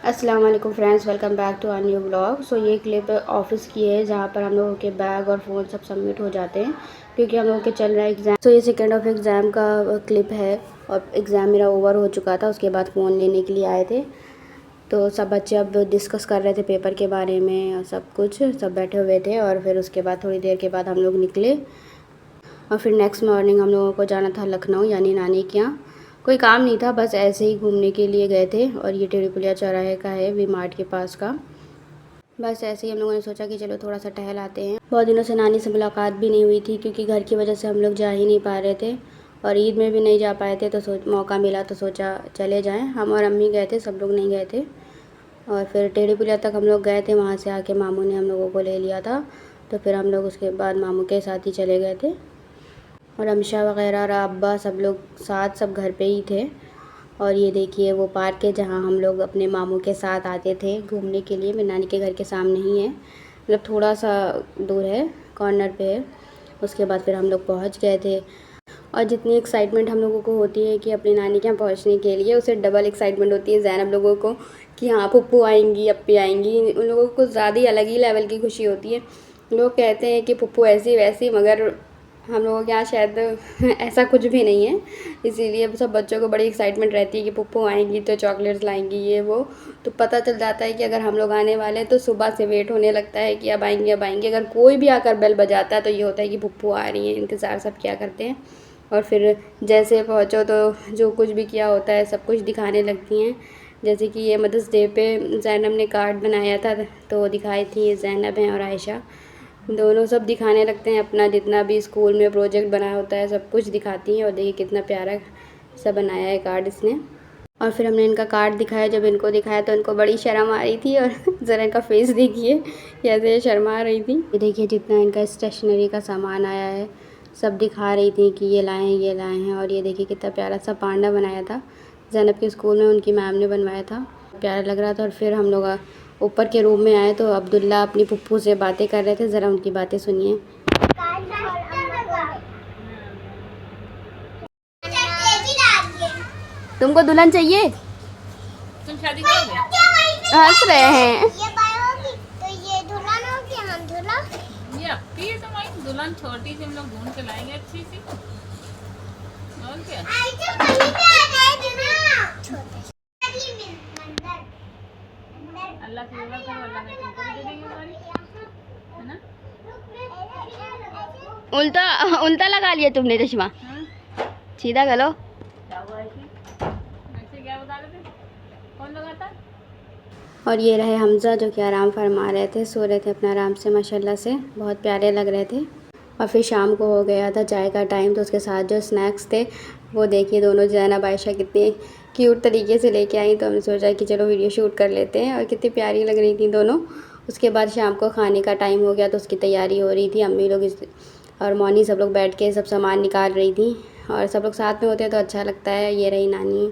अस्सलाम वालेकुम friends, welcome back to our new blog. So ये क्लिप ऑफिस की है जहाँ पर हम लोगों के बैग और फ़ोन सब सबमिट हो जाते हैं क्योंकि हम लोगों के चल रहा है एग्ज़ाम। सो ये सेकेंड ऑफ एग्ज़ाम का क्लिप है और एग्ज़ाम मेरा ओवर हो चुका था। उसके बाद फ़ोन लेने के लिए आए थे तो सब बच्चे अब डिस्कस कर रहे थे पेपर के बारे में और सब कुछ, सब बैठे हुए थे। और फिर उसके बाद थोड़ी देर के बाद हम लोग निकले और फिर नेक्स्ट मॉर्निंग हम लोगों को जाना था लखनऊ, यानी नानी के यहाँ। कोई काम नहीं था, बस ऐसे ही घूमने के लिए गए थे। और ये टेढ़ी पुलिया चौराहे का है, वी मार्ट के पास का। बस ऐसे ही हम लोगों ने सोचा कि चलो थोड़ा सा टहल आते हैं। बहुत दिनों से नानी से मुलाकात भी नहीं हुई थी क्योंकि घर की वजह से हम लोग जा ही नहीं पा रहे थे और ईद में भी नहीं जा पाए थे। तो मौका मिला तो सोचा चले जाएँ। हम और अम्मी गए थे, सब लोग नहीं गए थे। और फिर टेढ़ी पुलिया तक हम लोग गए थे, वहाँ से आके मामू ने हम लोगों को ले लिया था। तो फिर हम लोग उसके बाद मामू के साथ ही चले गए थे और अमशा वगैरह और अब्बा सब लोग साथ सब घर पे ही थे। और ये देखिए वो पार्क है जहाँ हम लोग अपने मामू के साथ आते थे घूमने के लिए। मेरी नानी के घर के सामने ही है, मतलब थोड़ा सा दूर है, कॉर्नर पे है। उसके बाद फिर हम लोग पहुँच गए थे और जितनी एक्साइटमेंट हम लोगों को होती है कि अपनी नानी के यहाँ पहुँचने के लिए, उसे डबल एक्साइटमेंट होती है ज़ैनब लोगों को कि हाँ पप्पू आएंगी, अप्पी आएंगी। उन लोगों को ज़्यादा ही अलग ही लेवल की खुशी होती है। लोग कहते हैं कि पप्पू ऐसी वैसी, मगर हम लोगों के यहाँ शायद ऐसा कुछ भी नहीं है। इसीलिए सब बच्चों को बड़ी एक्साइटमेंट रहती है कि पप्पू आएंगी तो चॉकलेट्स लाएंगी, ये वो। तो पता चल जाता है कि अगर हम लोग आने वाले हैं तो सुबह से वेट होने लगता है कि अब आएंगे अब आएंगे। अगर कोई भी आकर बेल बजाता है तो ये होता है कि पप्पू आ रही हैं, इंतज़ार सब क्या करते हैं। और फिर जैसे पहुँचो तो जो कुछ भी किया होता है सब कुछ दिखाने लगती हैं। जैसे कि ये मदर्स डे पे ज़ैनब ने कार्ड बनाया था तो दिखाई थी, ये ज़ैनब हैं और आयशा दोनों सब दिखाने लगते हैं अपना जितना भी स्कूल में प्रोजेक्ट बनाया होता है सब कुछ दिखाती हैं। और देखिए कितना प्यारा सा बनाया है कार्ड इसने। और फिर हमने इनका कार्ड दिखाया, जब इनको दिखाया तो इनको बड़ी शर्म आ रही थी और ज़रा इनका फेस देखिए कैसे ये शर्मा रही थी। ये देखिए जितना इनका स्टेशनरी का सामान आया है सब दिखा रही थी कि ये लाए हैं ये लाए हैं। और ये देखिए कितना प्यारा सा पांडा बनाया था, ज़ैनब के स्कूल में उनकी मैम ने बनवाया था, प्यारा लग रहा था। और फिर हम लोग ऊपर के रूम में आए तो अब्दुल्ला अपनी पुप्पू से बातें कर रहे थे, ज़रा उनकी बातें सुनिए। तुमको दुल्हन चाहिए? तुम शादी करोगे? हंस रहे हैं। तो ये दुल्हन होगी, हम दूल्हा। ये अप्पी है तुम्हारी दुल्हन, छोटी सी हम लोग ढूंढ के लाएंगे अच्छी सी। और क्या? अल्लाह की दुआ करो, अल्लाह ने तुमको भी दे देंगे हमारी, है ना? उल्टा उल्टा लगा लिया तुमने चश्मा, हाँ? सीधा करो। क्या हुआ ऐसे? ऐसे क्या बता रहे थे? कौन लगाता? और ये रहे हमज़ा जो कि आराम फरमा रहे थे, सो रहे थे अपना आराम से माशाल्लाह से, बहुत प्यारे लग रहे थे। और फिर शाम को हो गया था चाय का टाइम, तो उसके साथ जो स्नैक्स थे वो देखिए दोनों ज़ैनब आयशा कितनी क्यूट तरीके से लेके आई। तो हमने सोचा कि चलो वीडियो शूट कर लेते हैं और कितनी प्यारी लग रही थी दोनों। उसके बाद शाम को खाने का टाइम हो गया तो उसकी तैयारी हो रही थी। अम्मी लोग और मौनी सब लोग बैठ के सब सामान निकाल रही थी और सब लोग साथ में होते हैं तो अच्छा लगता है। ये रही नानी,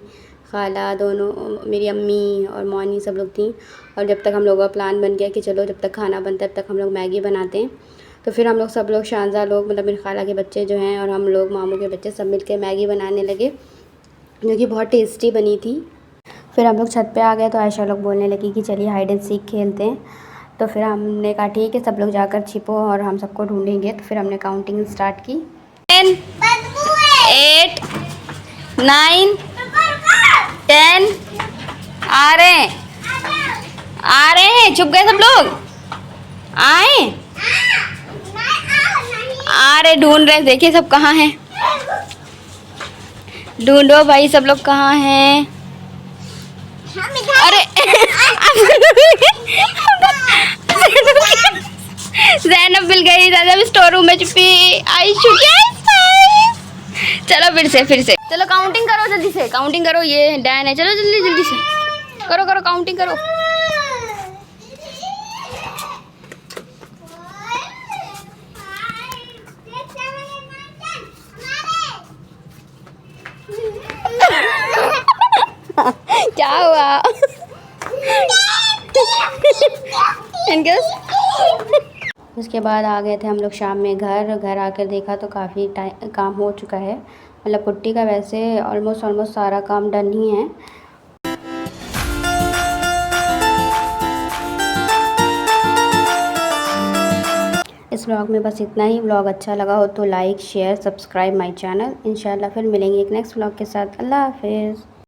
खाला, दोनों मेरी अम्मी और मौनी सब लोग थी। और जब तक हम लोगों का प्लान बन गया कि चलो जब तक खाना बनता है तब तक हम लोग मैगी बनाते हैं, तो फिर हम लोग सब लोग शानजा लोग, मतलब मेरी खाला के बच्चे जो हैं और हम लोग मामू के बच्चे सब मिलकर मैगी बनाने लगे जो कि बहुत टेस्टी बनी थी। फिर हम लोग छत पे आ गए तो आयशा लोग बोलने लगी कि चलिए हाइड एंड सीक खेलते हैं। तो फिर हमने कहा ठीक है, सब लोग जाकर छिपो और हम सबको ढूंढेंगे। तो फिर हमने काउंटिंग स्टार्ट की। 10 8 9 10 आ रहे हैं, छुप गए सब लोग, आए आ रहे, ढूंढ रहे, देखिए सब कहाँ हैं, ढूंढो भाई सब लोग कहाँ हैं। अरे ज़ैनब मिल गई, ज़ैनब स्टोर रूम में छुपी। आयशु चलो फिर से चलो काउंटिंग करो, जल्दी से काउंटिंग करो, ये डैन है, चलो जल्दी जल्दी से करो काउंटिंग करो। क्या हुआ इनके? उसके बाद आ गए थे हम लोग शाम में घर आकर देखा तो काफ़ी काम हो चुका है, मतलब पुट्टी का वैसे ऑलमोस्ट सारा काम डन ही है। व्लॉग में बस इतना ही। व्लॉग अच्छा लगा हो तो like share subscribe my channel. इंशाल्लाह फिर मिलेंगे एक नेक्स्ट व्लॉग के साथ। अल्लाह हाफिज़।